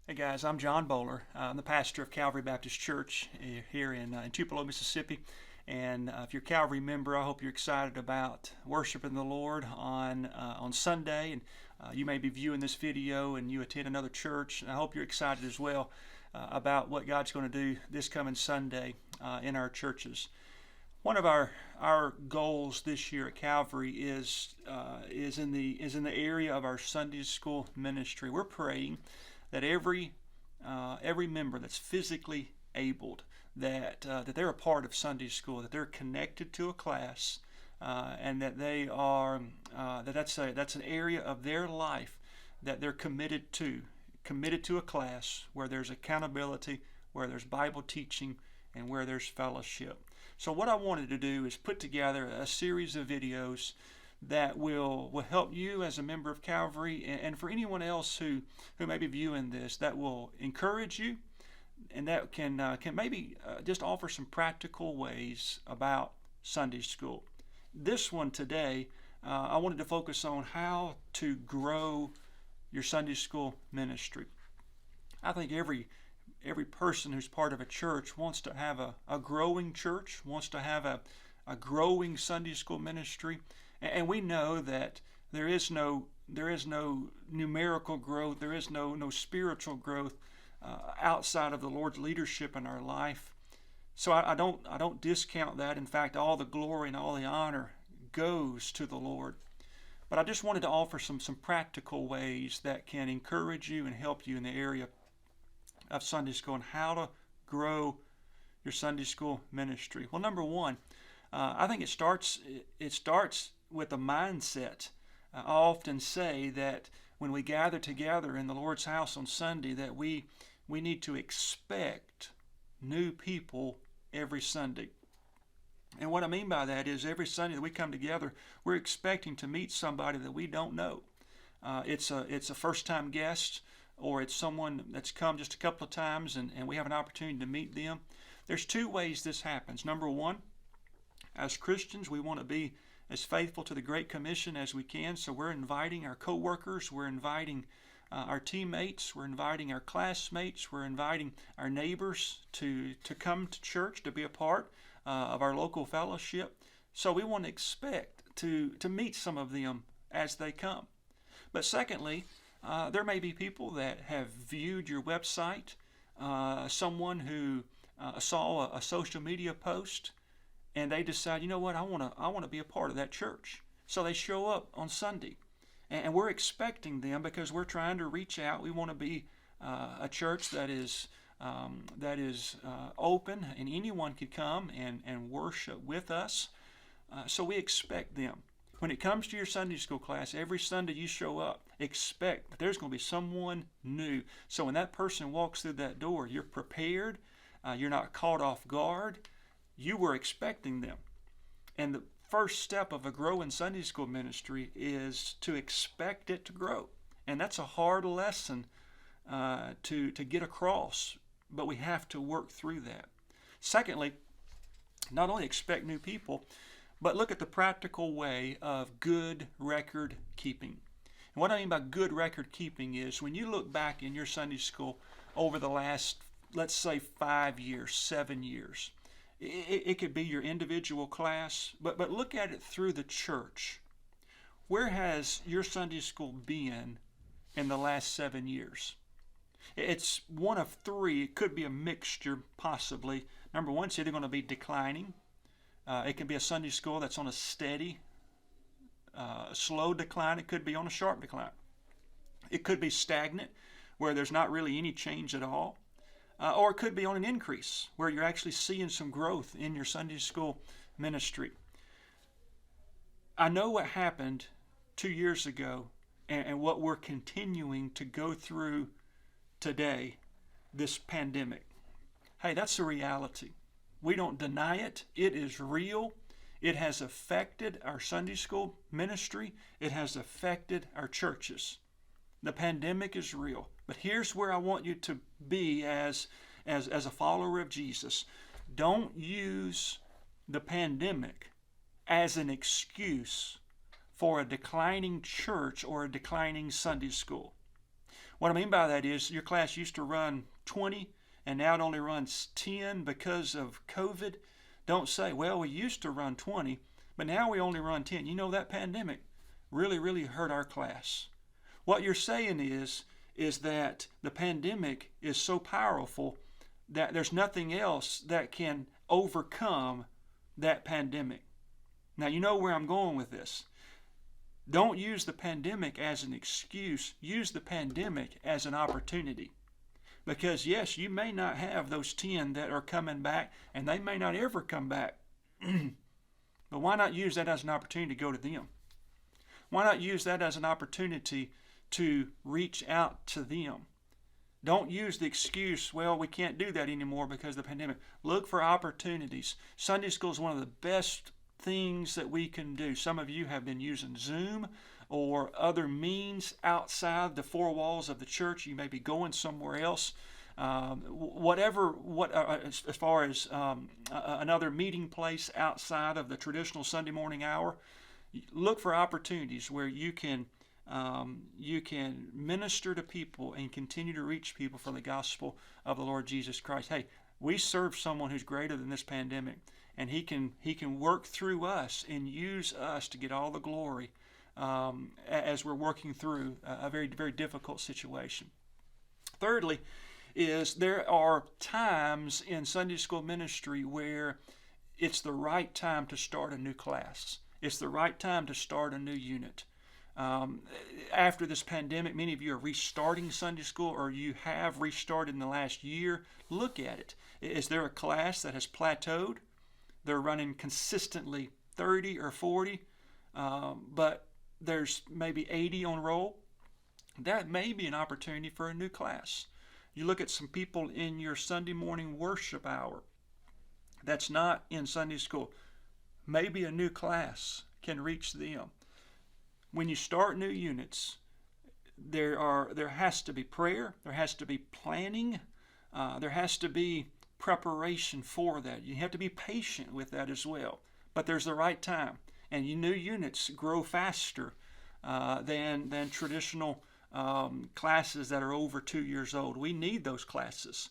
Hey guys, I'm John Boler. I'm the pastor of Calvary Baptist Church here in Tupelo, Mississippi. And if you're a Calvary member, I hope you're excited about worshiping the Lord on Sunday. And you may be viewing this video and you attend another church. And I hope you're excited as well about what God's going to do this coming Sunday in our churches. One of our goals this year at Calvary is in the area of our Sunday school ministry. We're praying that every member that's physically abled, that they're a part of Sunday school, that they're connected to a class, and that they are that's an area of their life that they're committed to a class where there's accountability, where there's Bible teaching, and where there's fellowship. So what I wanted to do is put together a series of videos that will help you as a member of Calvary, and for anyone else who may be viewing this, that will encourage you, and that can maybe just offer some practical ways about Sunday school. This one today, I wanted to focus on how to grow your Sunday school ministry. I think every person who's part of a church wants to have a growing church, wants to have a growing Sunday school ministry. And we know that there is no numerical growth, there is no spiritual growth outside of the Lord's leadership in our life. So I don't discount that. In fact, all the glory and all the honor goes to the Lord. But I just wanted to offer some practical ways that can encourage you and help you in the area of Sunday school and how to grow your Sunday school ministry. Well, number one, I think it starts with a mindset. I often say that when we gather together in the Lord's house on Sunday, that we need to expect new people every Sunday. And what I mean by that is every Sunday that we come together, we're expecting to meet somebody that we don't know. It's a first-time guest, or it's someone that's come just a couple of times and we have an opportunity to meet them. There's two ways this happens. Number one, as Christians, we want to be as faithful to the Great Commission as we can. So we're inviting our co-workers, we're inviting our teammates, we're inviting our classmates, we're inviting our neighbors to come to church, to be a part of our local fellowship. So we want to expect to meet some of them as they come. But secondly, there may be people that have viewed your website, someone who saw a social media post, and they decide, you know what, I want to be a part of that church. So they show up on Sunday, and we're expecting them because we're trying to reach out. We want to be a church that is open, and anyone could come and worship with us. So we expect them. When it comes to your Sunday school class, every Sunday you show up, expect that there's going to be someone new. So when that person walks through that door, you're prepared. You're not caught off guard. You were expecting them. And the first step of a growing Sunday school ministry is to expect it to grow. And that's a hard lesson to get across, but we have to work through that. Secondly, not only expect new people, but look at the practical way of good record keeping. And what I mean by good record keeping is when you look back in your Sunday school over the last, let's say, 5 years, 7 years, it could be your individual class, but look at it through the church. Where has your Sunday school been in the last 7 years? It's one of three. It could be a mixture, possibly. Number one, it's either going to be declining. It can be a Sunday school that's on a steady, slow decline. It could be on a sharp decline. It could be stagnant, where there's not really any change at all. Or it could be on an increase, where you're actually seeing some growth in your Sunday school ministry. I know what happened 2 years ago and what we're continuing to go through today, this pandemic. Hey, that's a reality. We don't deny it. It is real. It has affected our Sunday school ministry. It has affected our churches. The pandemic is real. But here's where I want you to be as a follower of Jesus. Don't use the pandemic as an excuse for a declining church or a declining Sunday school. What I mean by that is your class used to run 20 and now it only runs 10 because of COVID. Don't say, well, we used to run 20, but now we only run 10. You know, that pandemic really hurt our class. What you're saying is that the pandemic is so powerful that there's nothing else that can overcome that pandemic. Now, you know where I'm going with this. Don't use the pandemic as an excuse. Use the pandemic as an opportunity. Because, yes, you may not have those 10 that are coming back, and they may not ever come back. But why not use that as an opportunity to go to them? Why not use that as an opportunity to reach out to them? Don't use the excuse, well, we can't do that anymore because of the pandemic. Look for opportunities. Sunday school is one of the best things that we can do. Some of you have been using Zoom or other means outside the four walls of the church. You may be going somewhere else. As far as another meeting place outside of the traditional Sunday morning hour, look for opportunities where you can minister to people and continue to reach people for the gospel of the Lord Jesus Christ. Hey, we serve someone who's greater than this pandemic, and he can work through us and use us to get all the glory as we're working through a very, very difficult situation. Thirdly, is there are times in Sunday school ministry where it's the right time to start a new class. It's the right time to start a new unit. After this pandemic, many of you are restarting Sunday school, or you have restarted in the last year. Look at it. Is there a class that has plateaued? They're running consistently 30 or 40, but there's maybe 80 on roll. That may be an opportunity for a new class. You look at some people in your Sunday morning worship hour that's not in Sunday school. Maybe a new class can reach them. When you start new units, there has to be prayer, there has to be planning, there has to be preparation for that. You have to be patient with that as well. But there's the right time, and new units grow faster than traditional classes that are over 2 years old. We need those classes,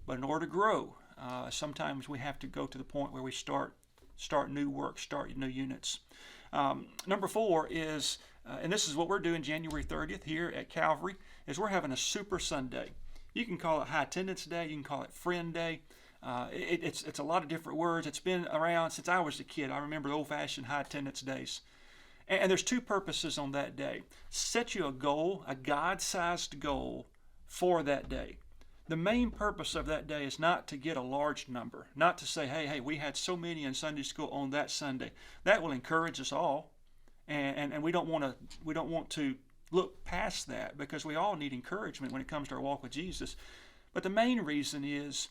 but in order to grow, sometimes we have to go to the point where we start new work, start new units. Number 4 is, and this is what we're doing January 30th here at Calvary, is we're having a Super Sunday. You can call it High Attendance Day. You can call it Friend Day. It's a lot of different words. It's been around since I was a kid. I remember the old-fashioned High Attendance Days. And there's 2 purposes on that day. Set you a goal, a God-sized goal for that day. The main purpose of that day is not to get a large number, not to say, hey, we had so many in Sunday school on that Sunday. That will encourage us all, and we don't want to look past that, because we all need encouragement when it comes to our walk with Jesus. But the main reason is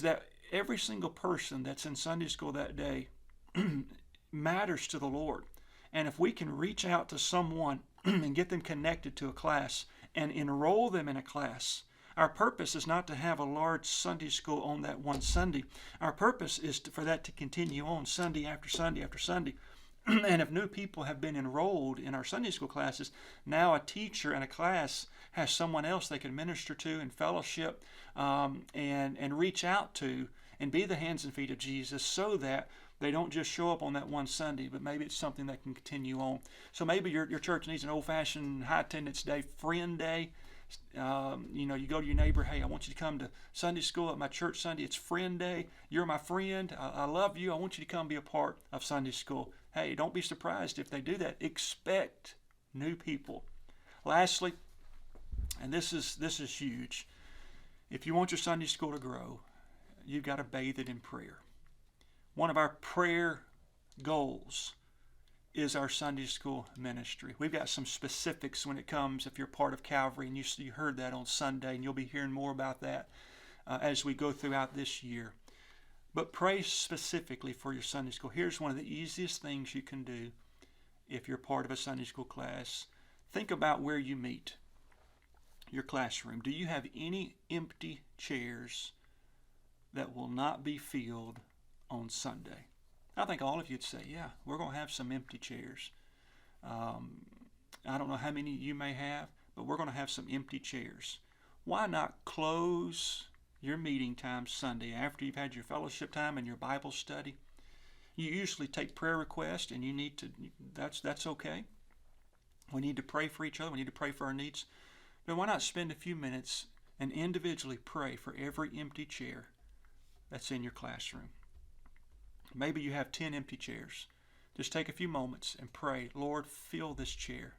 that every single person that's in Sunday school that day matters to the Lord. And if we can reach out to someone and get them connected to a class and enroll them in a class, our purpose is not to have a large Sunday school on that one Sunday. Our purpose is for that to continue on Sunday after Sunday after Sunday. And if new people have been enrolled in our Sunday school classes, now a teacher in a class has someone else they can minister to and fellowship and reach out to and be the hands and feet of Jesus, so that they don't just show up on that one Sunday, but maybe it's something that can continue on. So maybe your church needs an old-fashioned High Attendance Day, Friend Day. You go to your neighbor, hey, I want you to come to Sunday school at my church Sunday. It's Friend Day. You're my friend. I love you. I want you to come be a part of Sunday school. Hey, don't be surprised if they do that. Expect new people. Lastly, and this is huge, if you want your Sunday school to grow, you've got to bathe it in prayer. One of our prayer goals is our Sunday school ministry. We've got some specifics when it comes, if you're part of Calvary, and you heard that on Sunday, and you'll be hearing more about that as we go throughout this year. But pray specifically for your Sunday school. Here's one of the easiest things you can do if you're part of a Sunday school class. Think about where you meet, your classroom. Do you have any empty chairs that will not be filled on Sunday? I think all of you'd say, yeah, we're going to have some empty chairs. I don't know how many you may have, but we're going to have some empty chairs. Why not close your meeting time Sunday after you've had your fellowship time and your Bible study? You usually take prayer requests, and you need to, that's okay. We need to pray for each other. We need to pray for our needs. But why not spend a few minutes and individually pray for every empty chair that's in your classroom? Maybe you have 10 empty chairs. Just take a few moments and pray, Lord, fill this chair.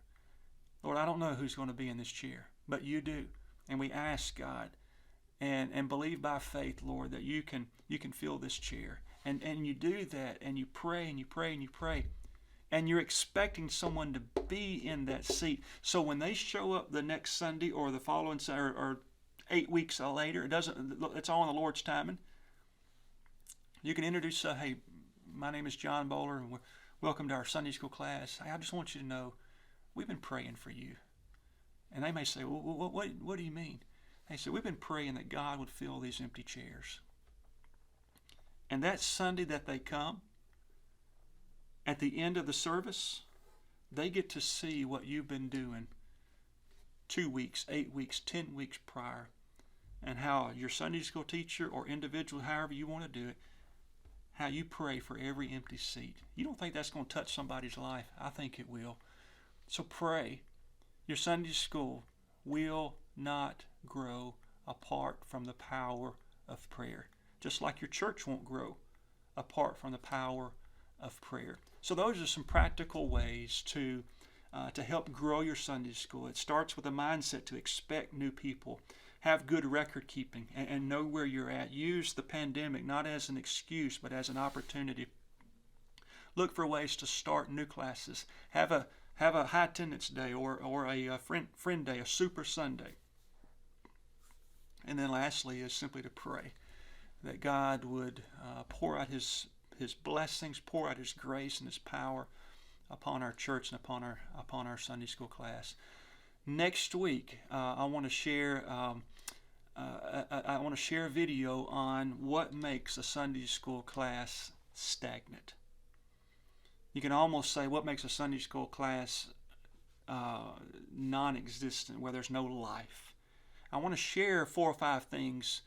Lord, I don't know who's going to be in this chair, but you do. And we ask God and believe by faith, Lord, that you can fill this chair. And you do that, and you pray and you pray and you pray. And you're expecting someone to be in that seat. So when they show up the next Sunday or the following Sunday or 8 weeks later, it's all in the Lord's timing. You can introduce, hey, my name is John Boler, and welcome to our Sunday school class. Hey, I just want you to know we've been praying for you. And they may say, well, what do you mean? They say, we've been praying that God would fill these empty chairs. And that Sunday that they come, at the end of the service, they get to see what you've been doing 2 weeks, 8 weeks, 10 weeks prior, and how your Sunday school teacher or individual, however you want to do it, how you pray for every empty seat. You don't think that's going to touch somebody's life? I think it will. So pray. Your Sunday school will not grow apart from the power of prayer, just like your church won't grow apart from the power of prayer. So those are some practical ways to help grow your Sunday school. It starts with a mindset to expect new people, have good record keeping, and know where you're at. Use the pandemic not as an excuse, but as an opportunity. Look for ways to start new classes. Have a high attendance day or a friend day, a super Sunday. And then lastly is simply to pray that God would pour out His blessings, pour out His grace and His power upon our church and upon our Sunday school class. Next week, I want to share a video on what makes a Sunday school class stagnant. You can almost say what makes a Sunday school class non-existent, where there's no life. I want to share 4 or 5 things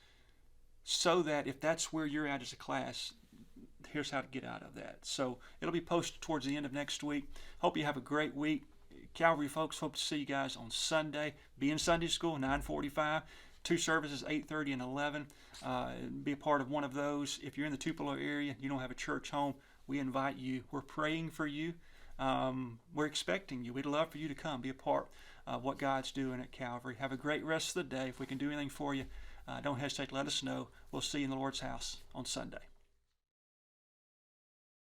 so that if that's where you're at as a class, here's how to get out of that. So it'll be posted towards the end of next week. Hope you have a great week. Calvary folks, hope to see you guys on Sunday. Be in Sunday school, 9:45. 2 services, 8:30 and 11. Be a part of one of those. If you're in the Tupelo area, you don't have a church home, we invite you. We're praying for you. We're expecting you. We'd love for you to come, be a part of what God's doing at Calvary. Have a great rest of the day. If we can do anything for you, don't hesitate to let us know. We'll see you in the Lord's house on Sunday.